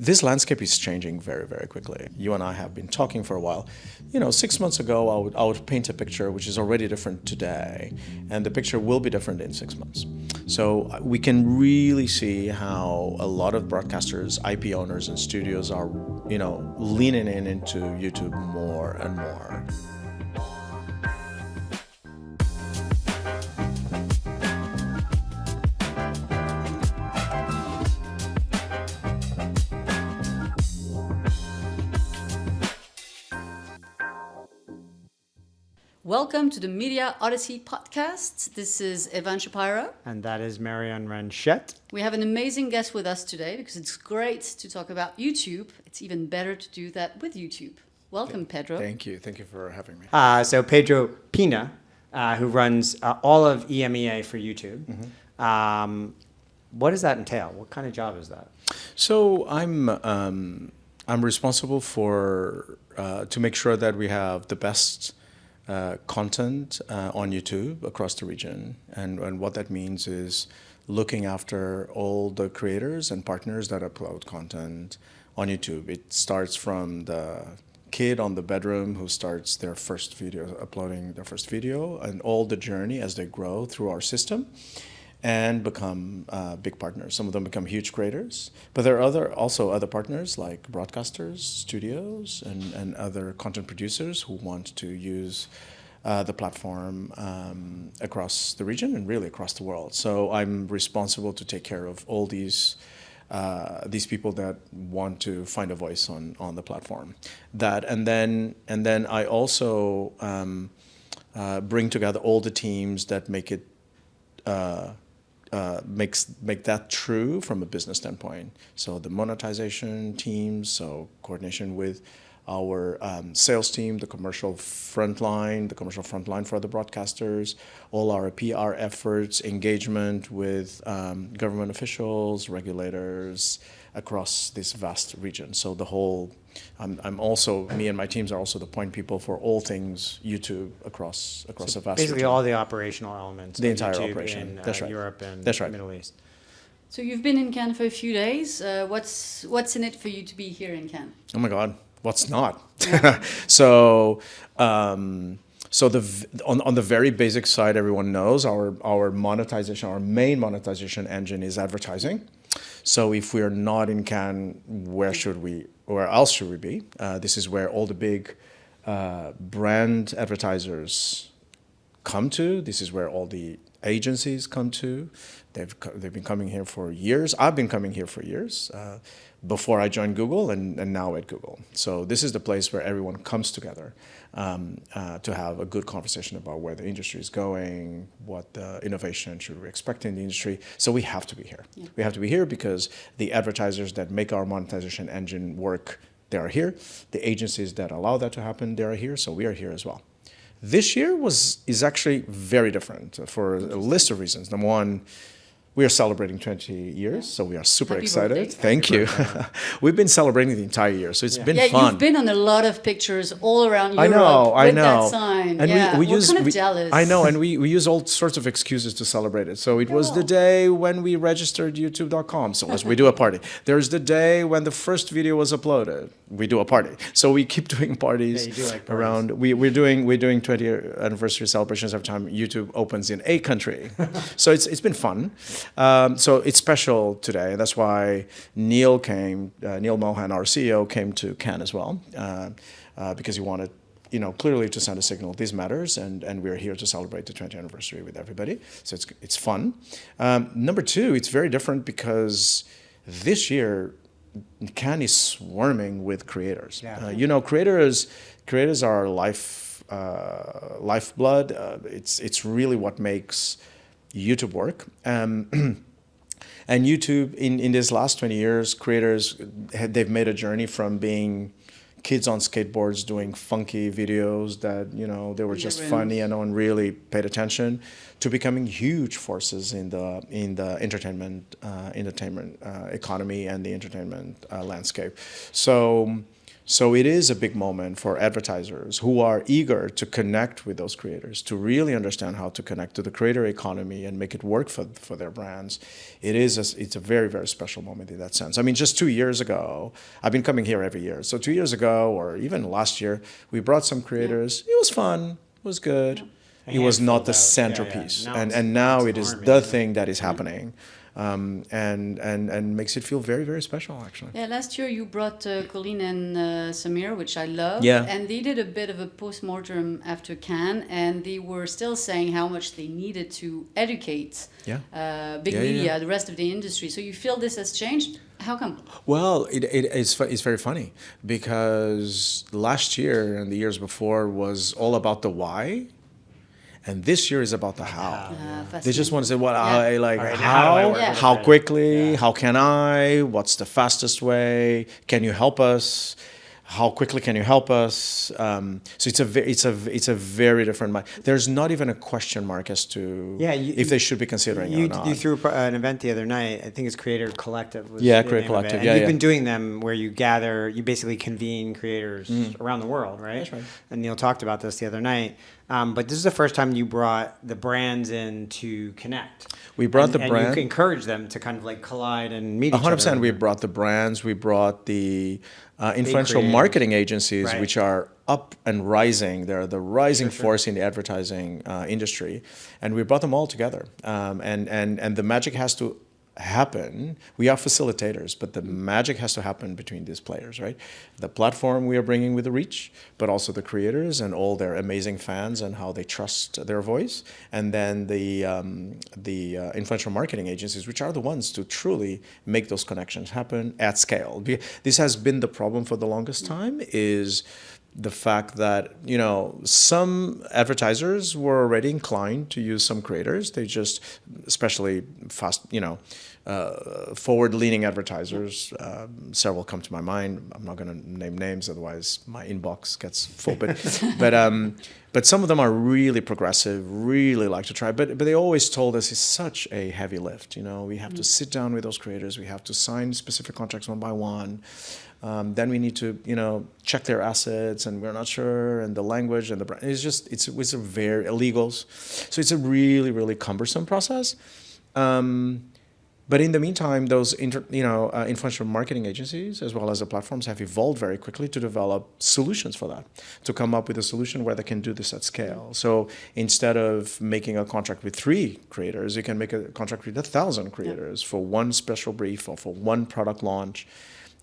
this landscape is changing very, very quickly. You and I have been talking for a while. 6 months ago, I would paint a picture which is already different today, and the picture will be different in 6 months. So we can really see how a lot of broadcasters, IP owners, and studios are, leaning into YouTube more and more. Welcome to the Media Odyssey Podcast. This is Shapiro. And that is Marion Ranchet. We have an amazing guest with us today because it's great to talk about YouTube. It's even better to do that with YouTube. Welcome, Pedro. Thank you. Thank you for having me. So Pedro Pina, who runs all of EMEA for YouTube. Mm-hmm. What does that entail? What kind of job is that? So I'm responsible for to make sure that we have the best content on YouTube across the region. And what that means is looking after all the creators and partners that upload content on YouTube. It starts from the kid on the bedroom who starts their first video, uploading their first video, and all the journey as they grow through our system and become big partners. Some of them become huge creators, but there are also other partners like broadcasters, studios, and other content producers who want to use the platform across the region and really across the world. So I'm responsible to take care of all these people that want to find a voice on the platform. And then I also bring together all the teams that make it. Make that true from a business standpoint. So the monetization teams, so coordination with our sales team, the commercial frontline for the broadcasters, all our PR efforts, engagement with government officials, regulators across this vast region. So the whole, me and my teams are also the point people for all things YouTube across a vast basically region. All the operational elements. The entire YouTube operation. In That's right. Europe and That's right. Middle East. So you've been in Cannes for a few days. What's in it for you to be here in Cannes? Oh my God, what's not? Yeah. So on the very basic side, everyone knows our main monetization engine is advertising. So if we are not in Cannes, where else should we be? This is where all the big brand advertisers come to. This is where all the agencies come to. They've been coming here for years. I've been coming here for years before I joined Google and now at Google. So this is the place where everyone comes together to have a good conversation about where the industry is going, what innovation should we expect in the industry. So we have to be here. Yeah. We have to be here because the advertisers that make our monetization engine work, they are here. The agencies that allow that to happen, they are here. So we are here as well. This year is actually very different for a list of reasons. Number one, we are celebrating 20 years, so we are super Happy excited. birthday. Thank you. We've been celebrating the entire year, so it's been fun. Yeah, you've been on a lot of pictures all around Europe I know. that sign. And we're kind of jealous. I know, and we use all sorts of excuses to celebrate it. So it was the day when we registered YouTube.com, so we do a party. There's the day when the first video was uploaded. We do a party. So we keep doing parties, you do like parties. Around. We're doing 20th anniversary celebrations every time YouTube opens in a country. So it's been fun. So it's special today. That's why Neil Mohan, our CEO, came to Cannes as well, because he wanted, clearly to send a signal. This matters, and we're here to celebrate the 20th anniversary with everybody. So it's fun. Number two, it's very different because this year Cannes is swarming with creators. Yeah. Creators are lifeblood. It's really what makes YouTube work. And YouTube, in these last 20 years, creators, they've made a journey from being kids on skateboards doing funky videos that, they were just funny and no one really paid attention, to becoming huge forces in the entertainment economy and the entertainment landscape. So So it is a big moment for advertisers who are eager to connect with those creators, to really understand how to connect to the creator economy and make it work for their brands. It's a very, very special moment in that sense. I mean, just 2 years ago, I've been coming here every year. So 2 years ago, or even last year, we brought some creators. It was fun. It was good. It was not the centerpiece. And now it is the thing that is happening. And makes it feel very, very special, actually. Yeah, last year you brought Colleen and Samir, which I love. Yeah. And they did a bit of a post-mortem after Cannes, and they were still saying how much they needed to educate big media, the rest of the industry. So you feel this has changed? How come? Well, it's very funny because last year and the years before was all about the why. And this year is about the how. They just want to say, what I like, Right, how quickly, how can I, what's the fastest way, can you help us, how quickly can you help us? So it's a very different mind. There's not even a question mark as to if they should be considering it or not. You threw an event the other night. I think it's Creator Collective. Creator Collective. And you've been doing them where you basically convene creators around the world, right? That's right. And Neil talked about this the other night. But this is the first time you brought the brands in to connect. We brought the brand. And you encouraged them to kind of like collide and meet each other. 100%. We brought the brands. We brought the influential marketing agencies, which are up and rising. They're the rising force in the advertising industry. And we brought them all together. And the magic has to happen. We are facilitators, but the magic has to happen between these players, right? The platform we are bringing with the reach, but also the creators and all their amazing fans and how they trust their voice, and then the influential marketing agencies, which are the ones to truly make those connections happen at scale. This has been the problem for the longest time, is the fact that, some advertisers were already inclined to use some creators. They just, especially fast, forward-leaning advertisers, several come to my mind. I'm not going to name names, otherwise my inbox gets full. But some of them are really progressive, really like to try. But they always told us it's such a heavy lift. We have to sit down with those creators. We have to sign specific contracts one by one. Then we need to, check their assets, and we're not sure, and the language and the brand. It's a very illegals. So it's a really, really cumbersome process. But in the meantime, those influential marketing agencies, as well as the platforms, have evolved very quickly to develop solutions for that, to come up with a solution where they can do this at scale. So instead of making a contract with 3 creators, you can make a contract with 1,000 creators for one special brief or for one product launch.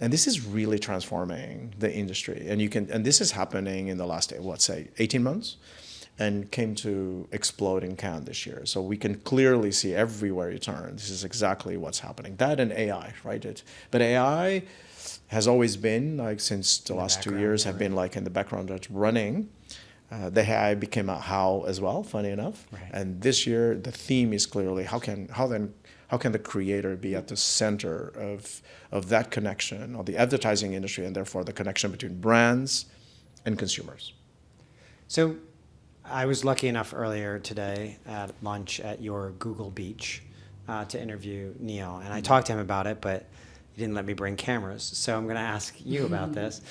And this is really transforming the industry. And this is happening in the last, 18 months? And came to explode in Cannes this year. So we can clearly see everywhere you turn, this is exactly what's happening. That and AI, right? But AI has always been, since the last 2 years, have been in the background that's running. The AI became a how as well, funny enough. Right. And this year, the theme is clearly how can the creator be at the center of that connection, or the advertising industry, and therefore the connection between brands and consumers. So I was lucky enough earlier today at lunch at your Google Beach to interview Neil, and I talked to him about it, but he didn't let me bring cameras. So I'm going to ask you about this.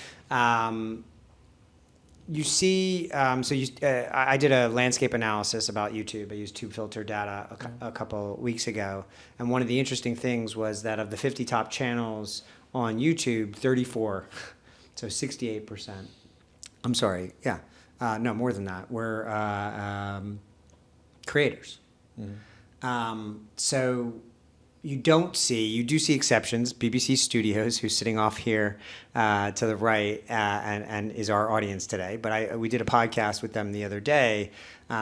You see, I did a landscape analysis about YouTube. I used tube filter data a couple weeks ago, and one of the interesting things was that of the 50 top channels on YouTube, 34, so 68%. I'm sorry, yeah. No, more than that. We're creators. So you do see exceptions. BBC Studios, who's sitting off here to the right and is our audience today. But we did a podcast with them the other day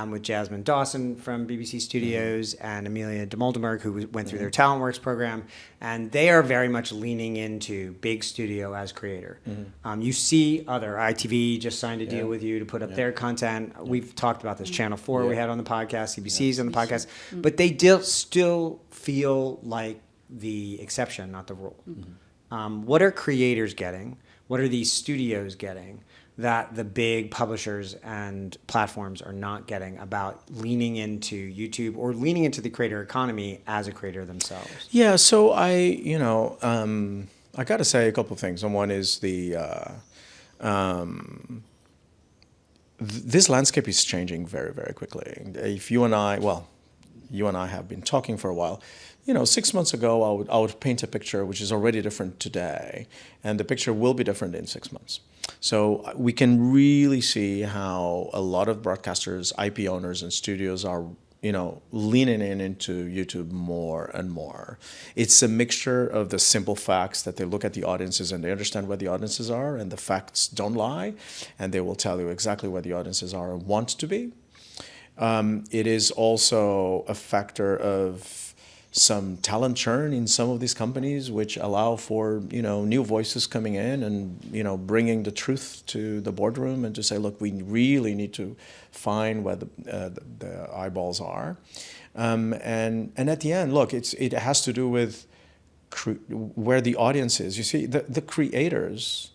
with Jasmine Dawson from BBC Studios and Amelia de Moldenberg, who went through their TalentWorks program. And they are very much leaning into big studio as creator. You see other, ITV just signed a deal with you to put up their content. We've talked about this. Channel 4 we had on the podcast, CBC's on the podcast. But they still feel like the exception, not the rule. What are creators getting? What are these studios getting that the big publishers and platforms are not getting about leaning into YouTube or leaning into the creator economy as a creator themselves? Yeah, so I got to say a couple of things. And one is This landscape is changing very, very quickly. If you and I have been talking for a while. 6 months ago, I would paint a picture which is already different today, and the picture will be different in 6 months. So we can really see how a lot of broadcasters, IP owners, and studios are, leaning into YouTube more and more. It's a mixture of the simple facts that they look at the audiences and they understand where the audiences are, and the facts don't lie, and they will tell you exactly where the audiences are and want to be. It is also a factor of some talent churn in some of these companies, which allow for new voices coming in and bringing the truth to the boardroom and to say, look, we really need to find where the eyeballs are, and at the end, look, it has to do with where the audience is. You see, the creators,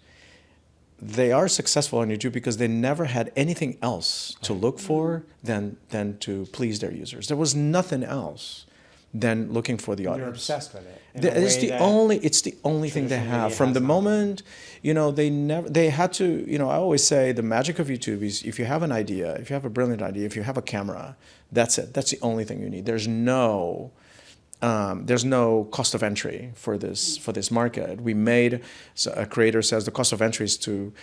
they are successful on YouTube because they never had anything else to look for than to please their users. There was nothing else than looking for the audience. You're obsessed with it. It's the only thing they have. From the moment, they had to, I always say the magic of YouTube is if you have an idea, if you have a brilliant idea, if you have a camera, that's it. That's the only thing you need. There's no cost of entry for this market. A creator says the cost of entry is to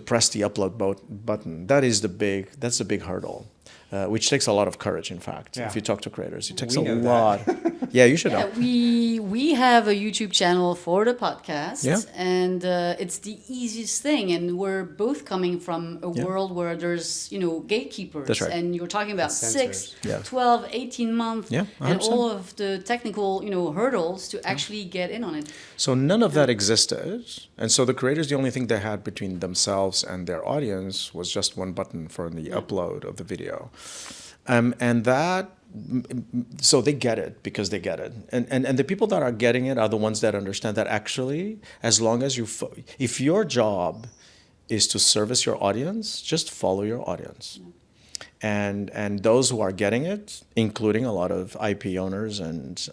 press the upload button. That's the big hurdle. Which takes a lot of courage, in fact. Yeah. If you talk to creators, it takes a lot. Yeah, you should know. We have a YouTube channel for the podcast, Yeah. and it's the easiest thing. And we're both coming from a world where there's gatekeepers, That's right. And you're talking about Censors. 6, 12, 18 months, Yeah, and 100%. all of the technical hurdles to actually get in on it. So none of that existed, and so the creators, the only thing they had between themselves and their audience was just one button for the upload of the video, and that. So they get it because they get it, and the people that are getting it are the ones that understand that actually, as long as if your job is to service your audience, just follow your audience. And those who are getting it, including a lot of IP owners and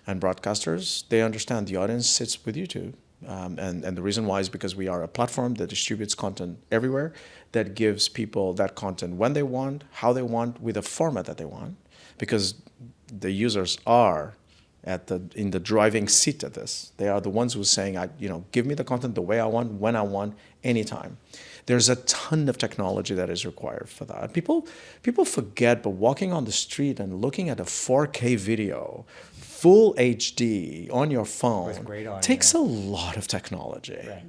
broadcasters, they understand the audience sits with YouTube. And the reason why is because we are a platform that distributes content everywhere, that gives people that content when they want, how they want, with a format that they want, because the users are in the driving seat of this. They are the ones who are saying, give me the content the way I want, when I want, anytime. There's a ton of technology that is required for that. People forget, but walking on the street and looking at a 4K video, full HD on your phone, with great audio, takes a lot of technology. Right.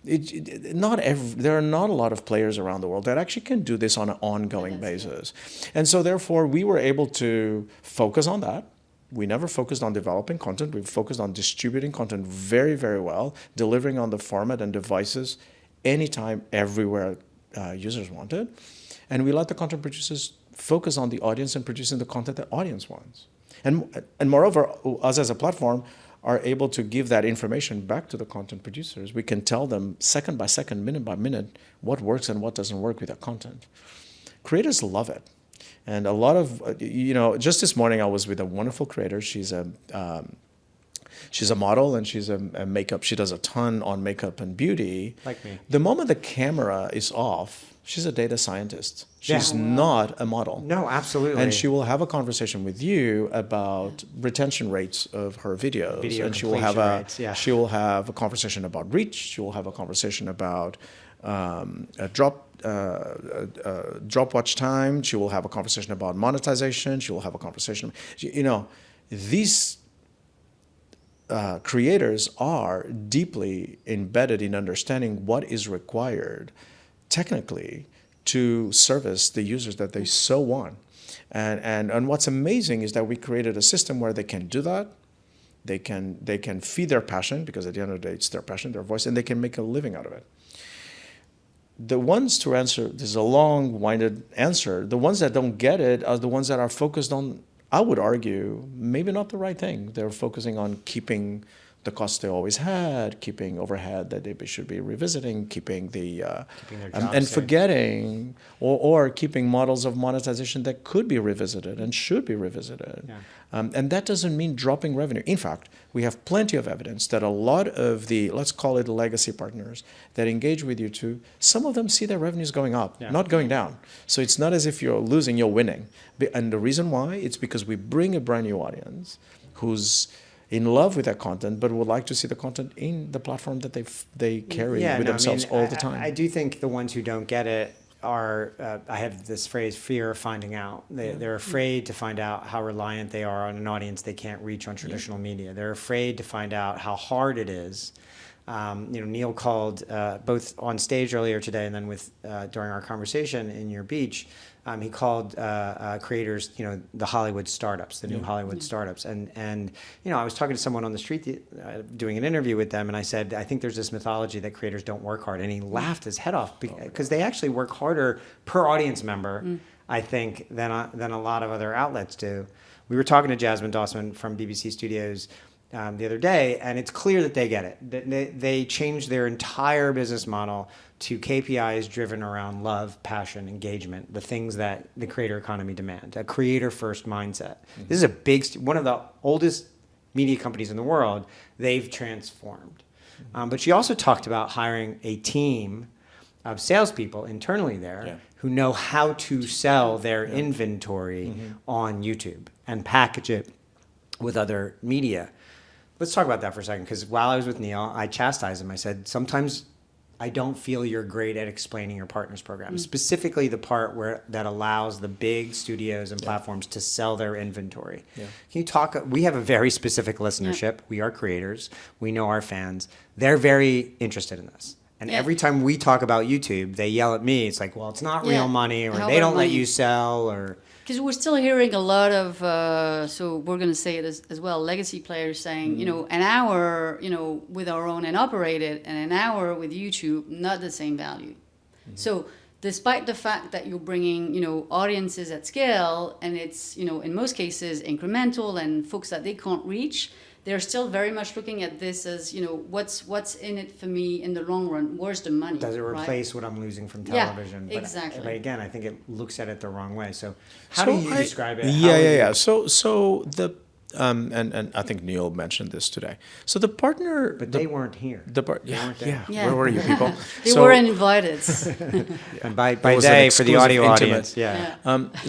There are not a lot of players around the world that actually can do this on an ongoing basis. And so therefore, we were able to focus on that. We never focused on developing content. We focused on distributing content very, very well, delivering on the format and devices anytime, everywhere users wanted. And we let the content producers focus on the audience and producing the content that audience wants. And moreover, us as a platform are able to give that information back to the content producers. We can tell them second by second, minute by minute, what works and what doesn't work with that content. Creators love it. And a lot of, just this morning I was with a wonderful creator. She's a model and she's a makeup. She does a ton on makeup and beauty. Like me. The moment the camera is off, she's a data scientist. She's not a model. No, absolutely. And she will have a conversation with you about retention rates of her videos. Video and she will have she will have a conversation about reach. She will have a conversation about drop watch time. She will have a conversation about monetization. She will have a conversation. These creators are deeply embedded in understanding what is required technically to service the users that they so want. And what's amazing is that we created a system where they can do that. They can feed their passion, because at the end of the day, it's their passion, their voice, and they can make a living out of it. The ones to answer, this is a long-winded answer, the ones that don't get it are the ones that are focused on, I would argue, maybe not the right thing. They're focusing on keeping the costs they always had, keeping overhead that they should be revisiting, keeping their jobs and forgetting or keeping models of monetization that could be revisited and should be revisited. Yeah. And that doesn't mean dropping revenue. In fact, we have plenty of evidence that a lot of the, let's call it legacy partners that engage with YouTube, some of them see their revenues going up, not going down. So it's not as if you're losing, you're winning. And the reason why, it's because we bring a brand new audience who's in love with that content, but would like to see the content in the platform that they carry with themselves all the time. I do think the ones who don't get it are, I have this phrase, fear of finding out. They're afraid to find out how reliant they are on an audience they can't reach on traditional media. They're afraid to find out how hard it is. Neil called both on stage earlier today and then during our conversation in your beach, he called creators, the Hollywood startups, the new Hollywood startups. And I was talking to someone on the street doing an interview with them, and I said, I think there's this mythology that creators don't work hard. And he laughed his head off because they actually work harder per audience member, I think, than a lot of other outlets do. We were talking to Jasmine Dossman from BBC Studios the other day, and it's clear that they get it. They changed their entire business model to KPIs driven around love, passion, engagement, the things that the creator economy demand, a creator-first mindset. Mm-hmm. This is one of the oldest media companies in the world. They've transformed. Mm-hmm. But she also talked about hiring a team of salespeople internally there who know how to sell their inventory on YouTube and package it with other media. Let's talk about that for a second, because while I was with Neil, I chastised him. I said, sometimes I don't feel you're great at explaining your partners program, specifically the part that allows the big studios and platforms to sell their inventory. Yeah. Can you talk? We have a very specific listenership. Yeah. We are creators. We know our fans. They're very interested in this. And every time we talk about YouTube, they yell at me. It's like, well, it's not real money, or they don't let you sell, or... Because we're still hearing a lot of, so we're going to say it as well, legacy players saying, an hour, with our own and operated, and an hour with YouTube, not the same value. Mm-hmm. So despite the fact that you're bringing, audiences at scale, and it's, in most cases incremental and folks that they can't reach, they're still very much looking at this as, what's in it for me in the long run? Where's the money? Does it replace what I'm losing from television? Yeah, exactly. But again, I think it looks at it the wrong way. So how do you describe it? So the and I think Neil mentioned this today. So the partner, but they weren't here. They weren't there. Where were you people? They weren't invited. And by day for the audio audience.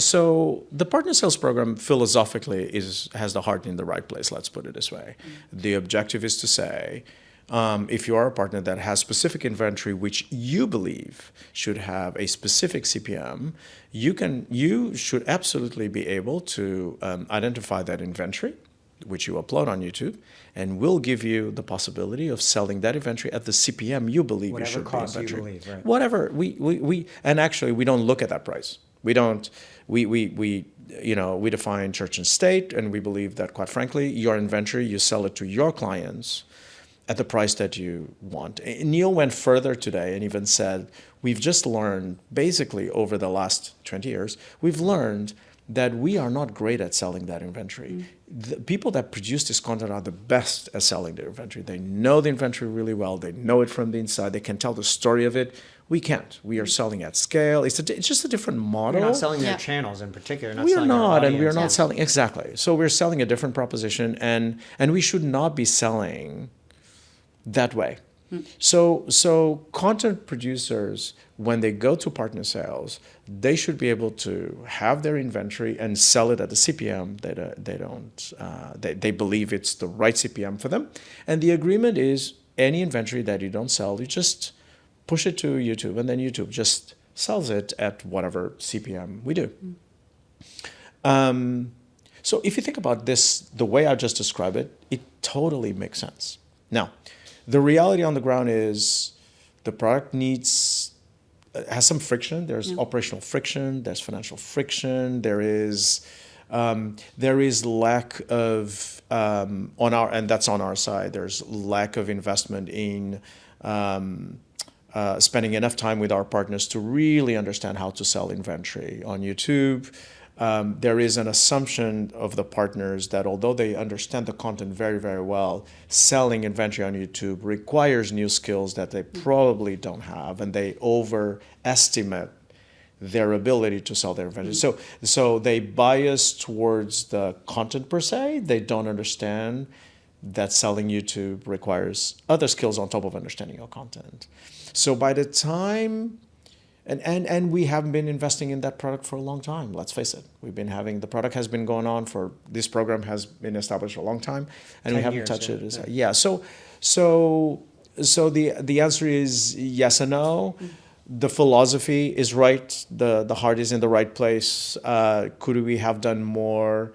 So the partner sales program philosophically has the heart in the right place. Let's put it this way. The objective is to say, if you are a partner that has specific inventory which you believe should have a specific CPM, you should absolutely be able to identify that inventory, which you upload on YouTube, and we'll give you the possibility of selling that inventory at the CPM you believe you should be inventory. Whatever cost you believe, right? Whatever we and actually we don't look at that price. We don't. We define church and state, and we believe that, quite frankly, your inventory, you sell it to your clients at the price that you want. Neil went further today and even said, we've just learned, basically over the last 20 years, we've learned that we are not great at selling that inventory. The people that produce this content are the best at selling their inventory. They know the inventory really well. They know it from the inside. They can tell the story of it. We can't. We are selling at scale. It's just a different model. You're not selling their channels in particular. We are not, and we are not selling, exactly. So we're selling a different proposition, and we should not be selling that way. So content producers, when they go to partner sales, they should be able to have their inventory and sell it at the CPM they believe it's the right CPM for them. And the agreement is any inventory that you don't sell, you just push it to YouTube, and then YouTube just sells it at whatever CPM we do. So if you think about this, the way I just described it, it totally makes sense. Now, the reality on the ground is the product has some friction. There's operational friction. There's financial friction. There is lack of and that's on our side. There's lack of investment in spending enough time with our partners to really understand how to sell inventory on YouTube. there is an assumption of the partners that although they understand the content very, very well, selling inventory on YouTube requires new skills that they probably don't have, and they overestimate their ability to sell their inventory. So they bias towards the content per se. They don't understand that selling YouTube requires other skills on top of understanding your content. So by the time, and we have been investing in that product for a long time, let's face it. The product has been going on this program has been established for a long time, and we haven't touched it. Yeah. So the answer is yes and no. The philosophy is right. The heart is in the right place. Could we have done more,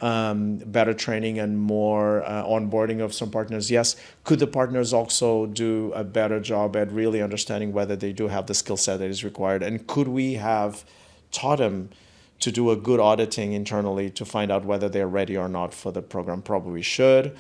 better training and more onboarding of some partners? Yes. Could the partners also do a better job at really understanding whether they do have the skill set that is required? And could we have taught them to do a good auditing internally to find out whether they're ready or not for the program? Probably should.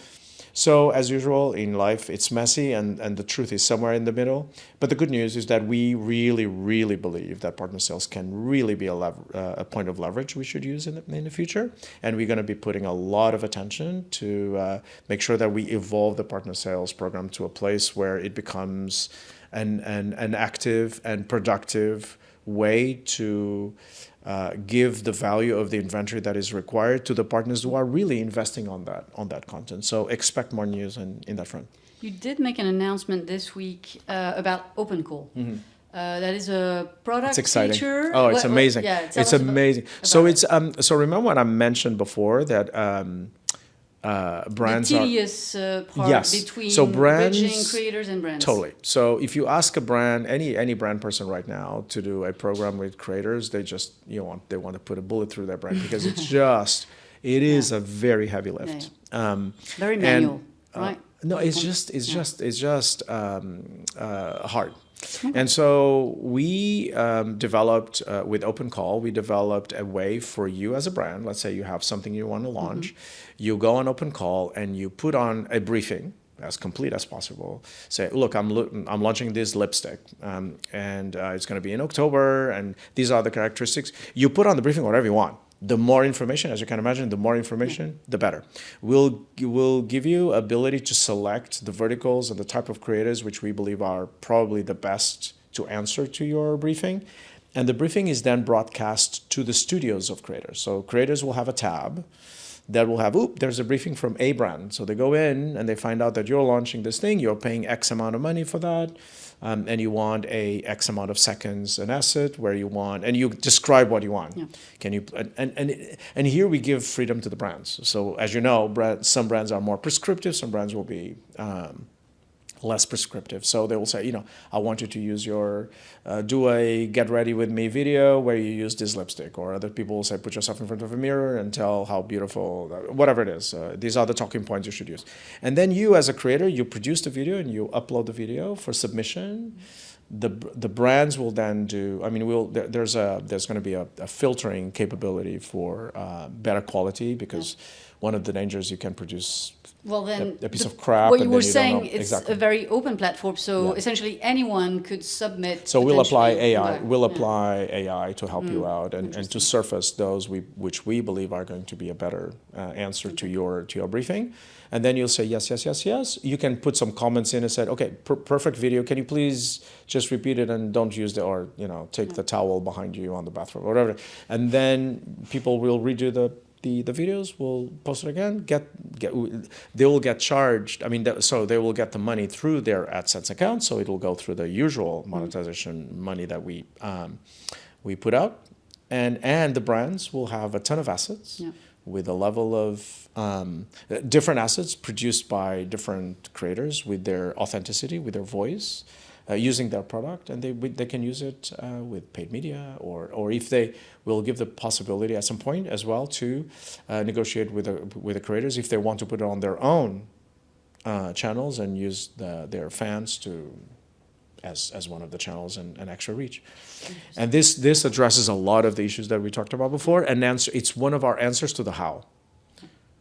So as usual in life, it's messy, and the truth is somewhere in the middle. But the good news is that we really, really believe that partner sales can really be a point of leverage we should use in the future. And we're going to be putting a lot of attention to make sure that we evolve the partner sales program to a place where it becomes an active and productive way to give the value of the inventory that is required to the partners who are really investing on that content. So expect more news in that front. You did make an announcement this week about OpenCall. Mm-hmm. That is a product feature. Oh, it's amazing. Yeah, it's amazing. So it's so remember what I mentioned before that brands the tedious part between bridging creators and brands. Totally. So if you ask a brand, any brand person right now to do a program with creators, they want to put a bullet through their brain because it is a very heavy lift. Yeah. Very manual, right? No, it's just hard. And so we developed, with OpenCall, we developed a way for you as a brand. Let's say you have something you want to launch. Mm-hmm. You go on OpenCall and you put on a briefing as complete as possible. Say, look, I'm launching this lipstick, and it's going to be in October, and these are the characteristics. You put on the briefing whatever you want. The more information, as you can imagine, the better. We'll give you ability to select the verticals and the type of creators which we believe are probably the best to answer to your briefing. And the briefing is then broadcast to the studios of creators. So creators will have a tab that will have, there's a briefing from a brand. So they go in and they find out that you're launching this thing, you're paying X amount of money for that. And you want a X amount of seconds an asset where you want, and you describe what you want. Yeah. Can you and here we give freedom to the brands. So as you know, some brands are more prescriptive, some brands will be less prescriptive. So they will say, I want you to use do a get ready with me video where you use this lipstick. Or other people will say, put yourself in front of a mirror and tell how beautiful, whatever it is. These are the talking points you should use. And then you as a creator, you produce the video and you upload the video for submission. The brands will then do, there's going to be a filtering capability for better quality because one of the dangers you can produce a piece of crap. What you were saying, it's a very open platform, so essentially anyone could submit. So we'll apply AI. We'll apply AI to help you out and to surface those which we believe are going to be a better answer to your briefing. And then you'll say yes, yes, yes, yes. You can put some comments in and say, okay, perfect video. Can you please just repeat it and don't use take the towel behind you on the bathroom or whatever. And then people will redo the videos, we'll post it again, they will get charged. So they will get the money through their AdSense account, so it will go through the usual monetization money that we put out. And the brands will have a ton of assets with a level of different assets produced by different creators with their authenticity, with their voice, using their product, and they can use it with paid media, or if they will give the possibility at some point as well to negotiate with the creators if they want to put it on their own channels and use their fans as one of the channels and extra reach. And this addresses a lot of the issues that we talked about before, and it's one of our answers to the how.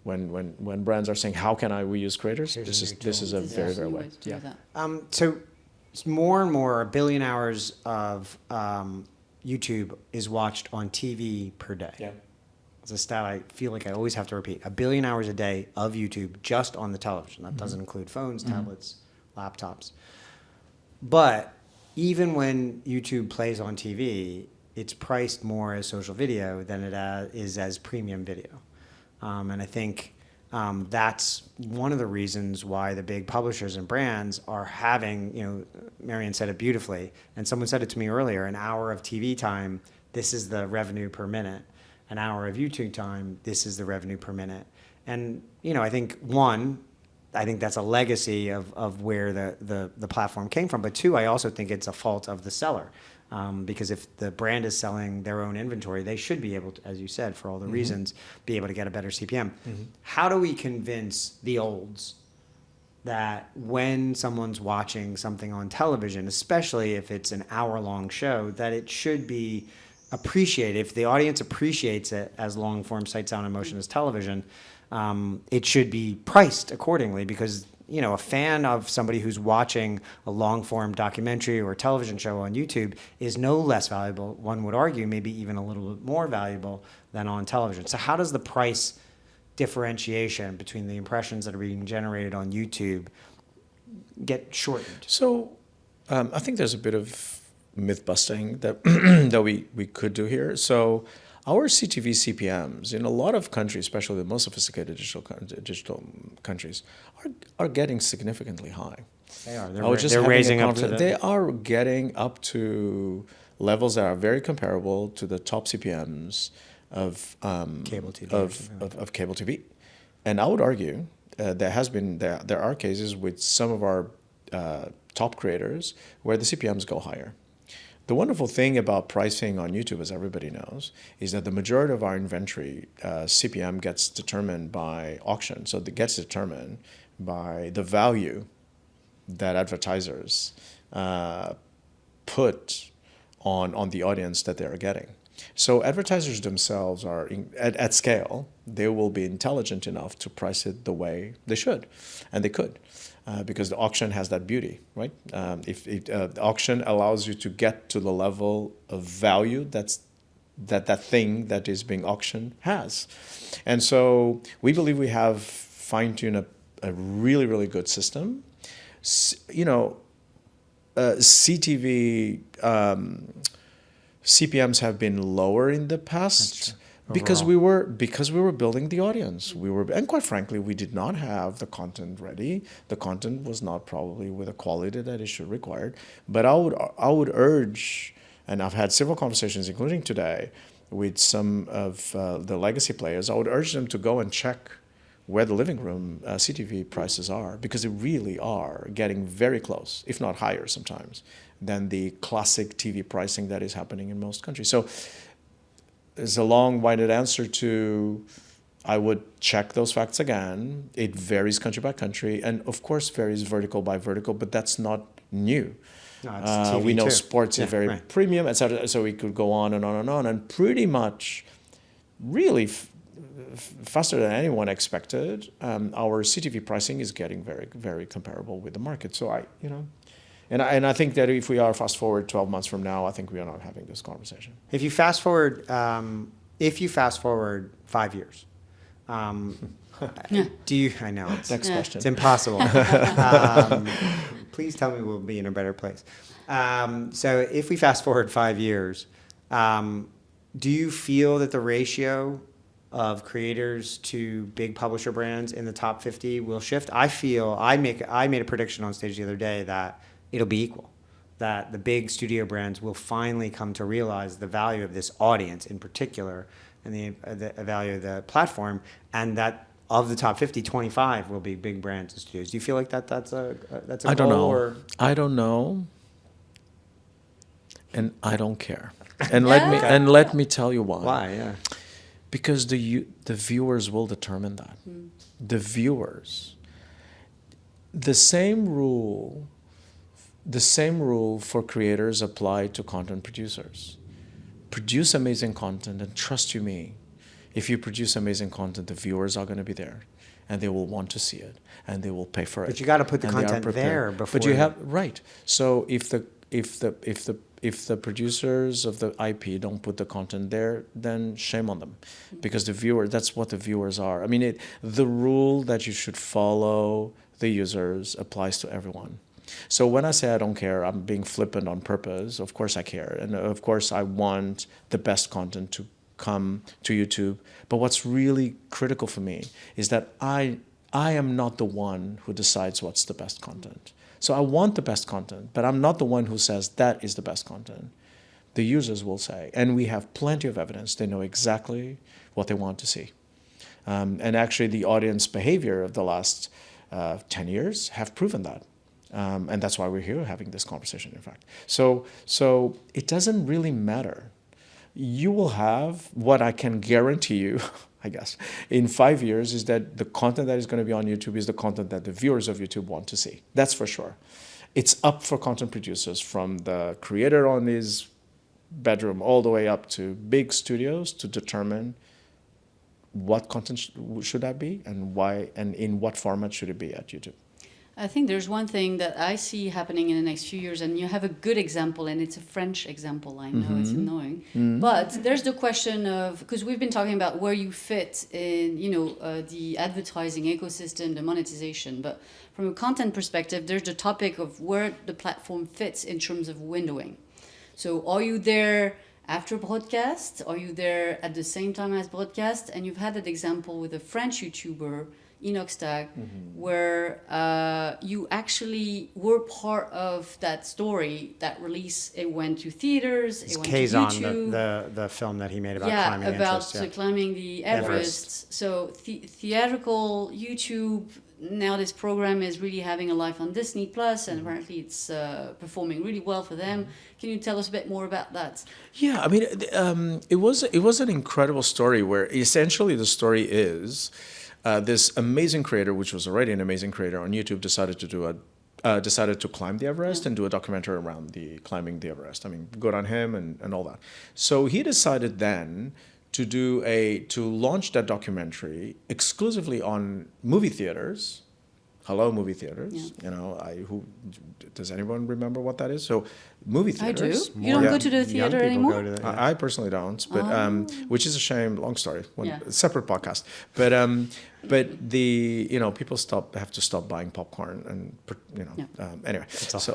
When brands are saying how can we use creators, this is a very, very way. So more and more, 1 billion hours of YouTube is watched on TV per day. Yeah. It's a stat I feel like I always have to repeat. 1 billion hours a day of YouTube just on the television. That doesn't include phones, tablets, laptops. But even when YouTube plays on TV, it's priced more as social video than it is as premium video. And I think that's one of the reasons why the big publishers and brands are having, Marion said it beautifully, and someone said it to me earlier, an hour of TV time, this is the revenue per minute. An hour of YouTube time, this is the revenue per minute. And, I think that's a legacy of where the platform came from. But two, I also think it's a fault of the seller. Because if the brand is selling their own inventory, they should be able to, as you said, for all the reasons, be able to get a better CPM. How do we convince the olds that when someone's watching something on television, especially if it's an hour-long show, that it should be appreciated? If the audience appreciates it as long-form sight, sound, and motion as television, it should be priced accordingly, because a fan of somebody who's watching a long-form documentary or television show on YouTube is no less valuable, one would argue, maybe even a little bit more valuable than on television. So how does the price differentiation between the impressions that are being generated on YouTube get shortened? So I think there's a bit of myth busting that that we could do here. So our CTV CPMs in a lot of countries, especially the most sophisticated digital countries, are getting significantly high. They are. They're raising up to They are getting up to levels that are very comparable to the top CPMs of cable TV. Of cable TV. And I would argue there are cases with some of our top creators where the CPMs go higher. The wonderful thing about pricing on YouTube, as everybody knows, is that the majority of our inventory CPM gets determined by auction. So it gets determined by the value that advertisers put on the audience that they're getting. So advertisers themselves are, at scale, they will be intelligent enough to price it the way they should, and they could. Because the auction has that beauty, right? If the auction allows you to get to the level of value that thing that is being auctioned has. And so we believe we have fine-tuned a really, really good system. CTV CPMs have been lower in the past. Because we were building the audience. And quite frankly, we did not have the content ready. The content was not probably with the quality that it should require. But I would urge, and I've had several conversations, including today, with some of the legacy players. I would urge them to go and check where the living room CTV prices are, because they really are getting very close, if not higher sometimes, than the classic TV pricing that is happening in most countries. So it's a long-winded answer to, I would check those facts again. It varies country by country, and of course varies vertical by vertical, but that's not new. No, it's TV we know too. sports is very premium, etc. So we could go on and on and on, and pretty much, really faster than anyone expected, our CTV pricing is getting very, very comparable with the market. So And I think that if we are fast forward 12 months from now, I think we are not having this conversation. If you fast forward 5 years, do you? I know it's Next question. It's impossible. Please tell me we'll be in a better place. So if we fast forward 5 years, do you feel that the ratio of creators to big publisher brands in the top 50 will shift? I made a prediction on stage the other day that it'll be equal, that the big studio brands will finally come to realize the value of this audience in particular and the value of the platform, and that of the top 50, 25 will be big brands and studios. Do you feel like that's a I don't goal, know. or? I don't know, and I don't care. And let me tell you why. Why? Yeah. Because the viewers will determine that. The viewers. The same rule for creators apply to content producers. Produce amazing content, and trust you me, if you produce amazing content, the viewers are going to be there, and they will want to see it, and they will pay for it. But you got to put the and they are content prepared. there before. But you have right. So if if the producers of the IP don't put the content there, then shame on them, because that's what the viewers are. I mean, the rule that you should follow the users applies to everyone. So when I say I don't care, I'm being flippant on purpose. Of course I care. And of course I want the best content to come to YouTube. But what's really critical for me is that I am not the one who decides what's the best content. So I want the best content, but I'm not the one who says that is the best content. The users will say, and we have plenty of evidence. They know exactly what they want to see. And actually the audience behavior of the last 10 years have proven that. And that's why we're here having this conversation, in fact. So it doesn't really matter. You will have, what I can guarantee you, I guess, in 5 years, is that the content that is going to be on YouTube is the content that the viewers of YouTube want to see. That's for sure. It's up for content producers, from the creator on his bedroom all the way up to big studios, to determine what content should that be and why, and in what format should it be at YouTube. I think there's one thing that I see happening in the next few years, and you have a good example, and it's a French example. I know it's annoying, but there's the question of, because we've been talking about where you fit in, the advertising ecosystem, the monetization. But from a content perspective, there's the topic of where the platform fits in terms of windowing. So are you there after broadcast? Are you there at the same time as broadcast? And you've had that example with a French YouTuber, Inoxtag, where you actually were part of that story, that release. It went to theaters, it went to YouTube. The film that he made about climbing Everest. Climbing the Everest. So theatrical YouTube. Now this program is really having a life on Disney Plus, and apparently it's performing really well for them. Can you tell us a bit more about that? Yeah, I mean, it was an incredible story, where essentially the story is this amazing creator, which was already an amazing creator on YouTube, decided to climb the Everest and do a documentary around climbing the Everest. I mean, good on him and all that. So he decided then to launch that documentary exclusively on movie theaters. Hello, movie theaters. Yeah. Does anyone remember what that is? So, movie theaters. I do. You don't go to the theater anymore? I personally don't, but which is a shame. Long story. Separate podcast. But people have to stop buying popcorn and anyway.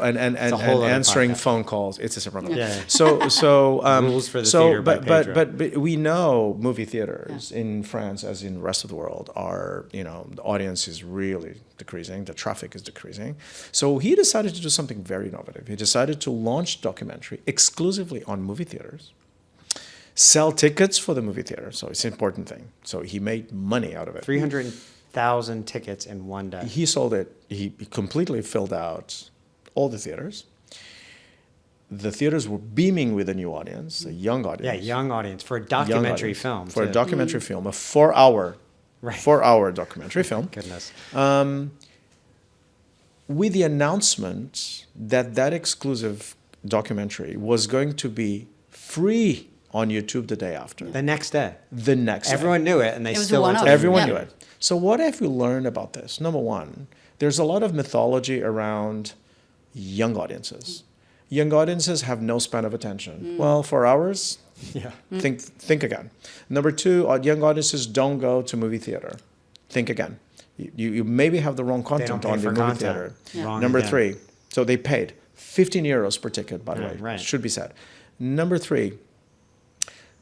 And answering phone calls. It's a separate podcast. Yeah. So rules for the theater by Pedro. But we know movie theaters in France, as in the rest of the world, are the audience is really decreasing. The traffic is decreasing. So he decided to do something very innovative. He decided to launch documentary exclusively on movie theaters, sell tickets for the movie theater. So it's an important thing. So he made money out of it. 300,000 tickets in one day. He sold it. He completely filled out all the theaters. The theaters were beaming with a new audience, a young audience. Yeah, young audience for a documentary film. For a documentary film, a 4-hour documentary film. Goodness. With the announcement that exclusive documentary was going to be free on YouTube the day after. The next day. Everyone knew it, and they still went to Everyone knew it. So what have we learned about this? Number one, there's a lot of mythology around young audiences. Young audiences have no span of attention. Well, 4 hours? Yeah. Think again. Number two, young audiences don't go to movie theater. Think again. You maybe have the wrong content on the movie theater. Yeah. Number three, so they paid 15 euros per ticket, by the way. Right. Should be said. Number three,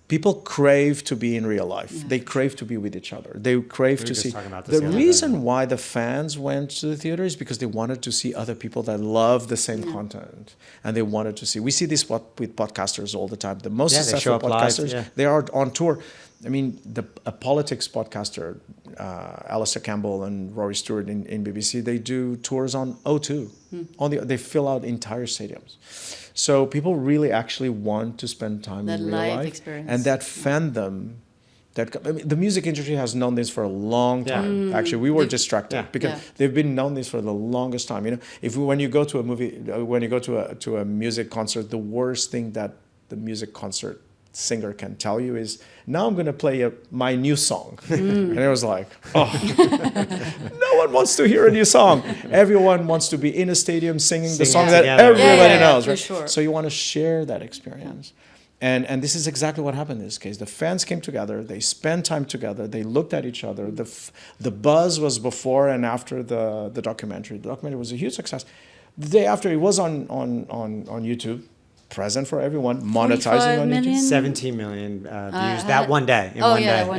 people crave to be in real life. Yeah. They crave to be with each other. They crave to see. The reason why the fans went to the theater is because they wanted to see other people that love the same content. And they wanted to see. We see this with podcasters all the time. The most successful podcasters, they are on tour. I mean, a politics podcaster, Alistair Campbell and Rory Stewart in BBC, they do tours on O2. They fill out entire stadiums. So people really actually want to spend time in real life. Experience. And that fandom, the music industry has known this for a long time. Actually, we were distracted because they've been known this for the longest time. When you go to a movie, when you go to a music concert, the worst thing that the music concert singer can tell you is, now I'm going to play my new song. And it was like, no No one wants to hear a new song. Everyone wants to be in a stadium singing the song that together. everybody knows, for right? sure. So you want to share that experience. And this is exactly what happened in this case. The fans came together. They spent time together. They looked at each other. The buzz was before and after the documentary. The documentary was a huge success. The day after, it was on YouTube, present for everyone, monetizing on million? YouTube. 17 million views that one day. In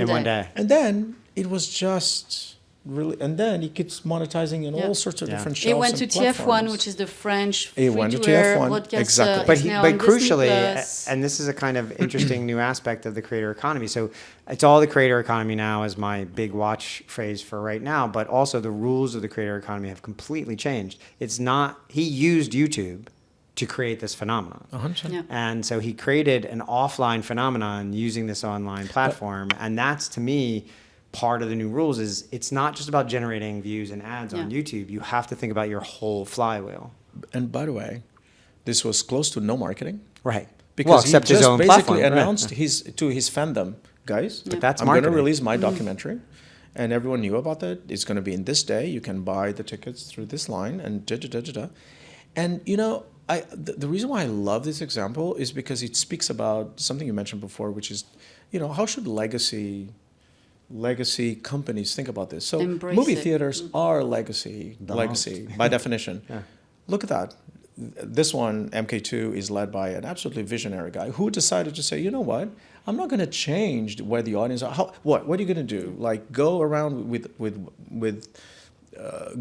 one day. And then it was just really, and then it keeps monetizing in all sorts of different shows. It went to and TF1, platforms. which is the French It went to free-to-air TF1, podcast. exactly. But, It's now but on Disney crucially, Plus. and this is a kind of interesting new aspect of the creator economy. So it's all the creator economy now is my big watch phrase for right now, but also the rules of the creator economy have completely changed. It's not, he used YouTube to create this phenomenon. 100%. Yeah. And so he created an offline phenomenon using this online platform. And that's, to me, part of the new rules is it's not just about generating views and ads on YouTube. You have to think about your whole flywheel. And by the way, this was close to no marketing. Right. Because Well, except he just his own basically platform. announced Right. to his fandom, guys, But that's I'm going to marketing. release my documentary. And everyone knew about that. It's going to be in this day. You can buy the tickets through this line and da-da-da-da-da. And, you know, the reason why I love this example is because it speaks about something you mentioned before, which is, you know, how should legacy companies think about this? So Embrace movie it. theaters are legacy by definition. Look at that. This one, MK2, is led by an absolutely visionary guy who decided to say, you know what? I'm not going to change where the audience are. What are you going to do? Like go around with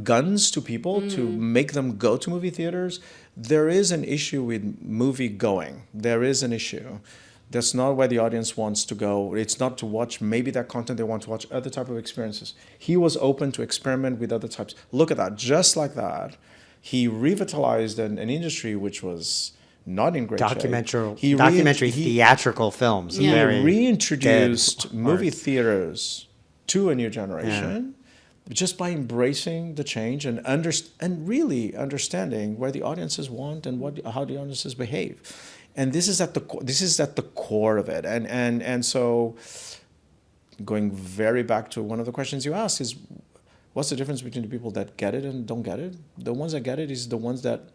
guns to people to make them go to movie theaters? There is an issue with movie going. There is an issue. That's not where the audience wants to go. It's not to watch maybe that content. They want to watch other type of experiences. He was open to experiment with other types. Look at that. Just like that, he revitalized an industry which was not in great shape. Documentary theatrical films. Yeah. Very He reintroduced dead movie art. theaters to a new generation just by embracing the change and really understanding where the audiences want and how the audiences behave. And this is at the core of it. And so going very back to one of the questions you asked is, what's the difference between the people that get it and don't get it? The ones that get it is the ones that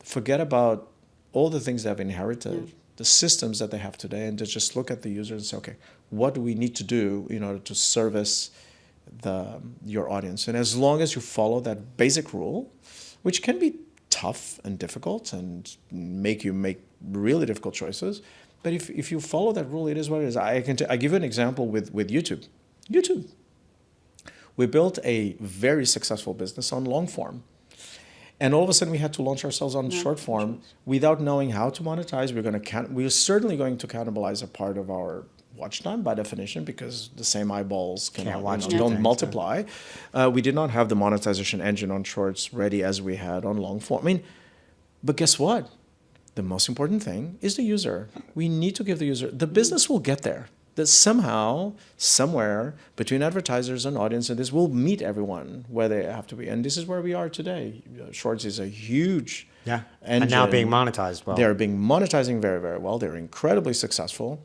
forget about all the things they've inherited, the systems that they have today, and to just look at the user and say, okay, what do we need to do in order to service your audience? And as long as you follow that basic rule, which can be tough and difficult and make you make really difficult choices, but if you follow that rule, it is what it is. I give you an example with YouTube. We built a very successful business on long form. And all of a sudden we had to launch ourselves on short form without knowing how to monetize. We're certainly going to cannibalize a part of our watch time by definition, because the same eyeballs don't multiply. We did not have the monetization engine on shorts ready as we had on long form. But guess what? The most important thing is the user. We need to give the user, the business will get there. That somehow, somewhere between advertisers and audience, and this will meet everyone where they have to be. And this is where we are today. Shorts is a huge engine. And now being monetized well. They're being monetizing very, very well. They're incredibly successful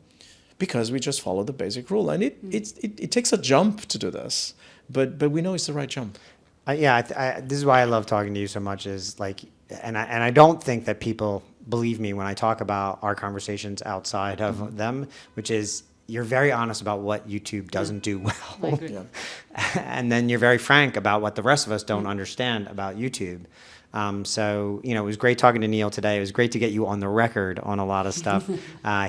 because we just follow the basic rule. And it takes a jump to do this, but we know it's the right jump. This is why I love talking to you so much. Is like, and I don't think that people believe me when I talk about our conversations outside of them, which is, you're very honest about what YouTube doesn't do well. I agree. And then you're very frank about what the rest of us don't understand about YouTube. So, it was great talking to Neil today. It was great to get you on the record on a lot of stuff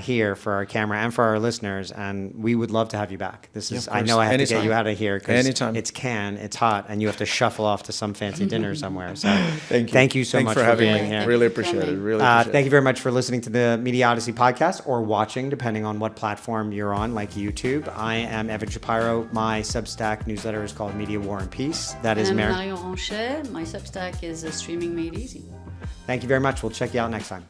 here for our camera and for our listeners. And we would love to have you back. I know I have to get you out of here because it's hot, and you have to shuffle off to some fancy dinner somewhere. So thank you so much for having being me. here. Really appreciate it. Thank you very much for listening to the Media Odyssey podcast, or watching, depending on what platform you're on, like YouTube. I am Evan Shapiro. My Substack newsletter is called Media War and Peace. That is Marion. Ranchet. My Substack is Streaming Made Easy. Thank you very much. We'll check you out next time.